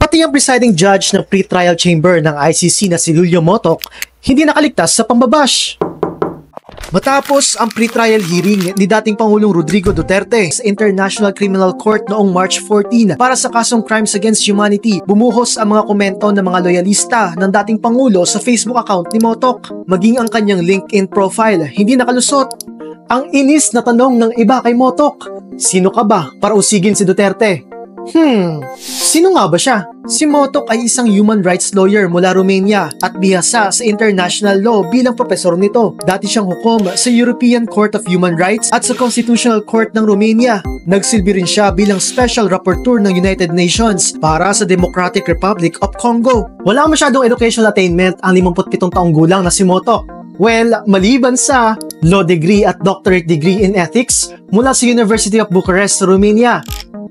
Pati ang presiding judge ng pre-trial chamber ng ICC na si Julio Motoc hindi nakaligtas sa pambabash. Matapos ang pre-trial hearing ni dating Pangulong Rodrigo Duterte sa International Criminal Court noong March 14 para sa kasong Crimes Against Humanity, bumuhos ang mga komento ng mga loyalista ng dating Pangulo sa Facebook account ni Motoc. Maging ang kanyang LinkedIn profile hindi nakalusot. Ang inis na tanong ng iba kay Motoc, sino ka ba para usigin si Duterte? Sino nga ba siya? Si Motoc ay isang human rights lawyer mula Romania at bihasa sa international law bilang profesor nito. Dati siyang hukom sa European Court of Human Rights at sa Constitutional Court ng Romania. Nagsilbi rin siya bilang Special Rapporteur ng United Nations para sa Democratic Republic of Congo. Wala masyadong educational attainment ang 57 taong gulang na si Motoc. Well, maliban sa law degree at doctorate degree in ethics mula sa University of Bucharest sa Romania,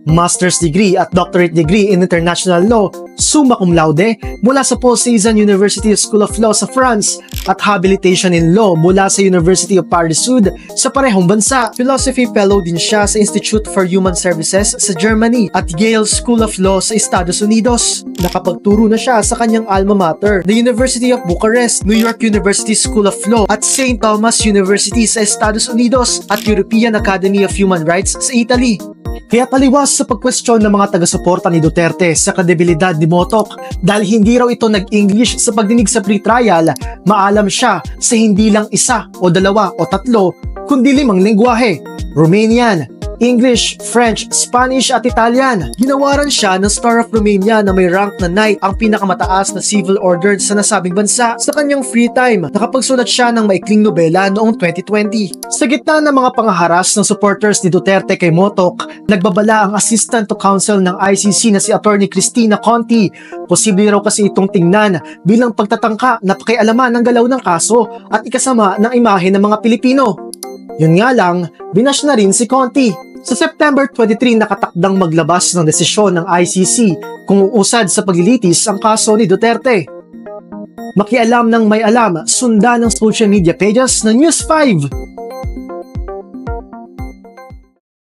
master's degree at doctorate degree in international law, summa cum laude, mula sa Paul Cézanne University School of Law sa France at habilitation in law mula sa University of Paris Sud sa parehong bansa. Philosophy fellow din siya sa Institute for Human Services sa Germany at Yale School of Law sa Estados Unidos. Nakapagturo na siya sa kanyang alma mater, the University of Bucharest, New York University School of Law at St. Thomas University sa Estados Unidos at European Academy of Human Rights sa Italy. Kaya taliwas sa pagkwestiyon ng mga taga-suporta ni Duterte sa kredibilidad ni Motoc dahil hindi raw ito nag-English sa pagdinig sa pre-trial, maalam siya sa hindi lang isa o dalawa o tatlo kundi 5 lengguwahe: Romanian, English, French, Spanish at Italian. Ginawaran siya ng Star of Romania na may rank na Knight, ang pinakamataas na civil order sa nasabing bansa. Sa kanyang free time, nakapagsulat siya ng maikling nobela noong 2020. Sa gitna ng mga pangaharas ng supporters ni Duterte kay Motoc, nagbabala ang Assistant to Counsel ng ICC na si Attorney Cristina Conti. Posible raw kasi itong tingnan bilang pagtatangka na pakialaman ng galaw ng kaso at ikasama ng imahe ng mga Pilipino. Yun nga lang, binash na rin si Conti. Sa September 23 nakatakdang maglabas ng desisyon ng ICC kung uusad sa paglilitis ang kaso ni Duterte. Makialam ng may alam, sundan ng social media pages ng News 5.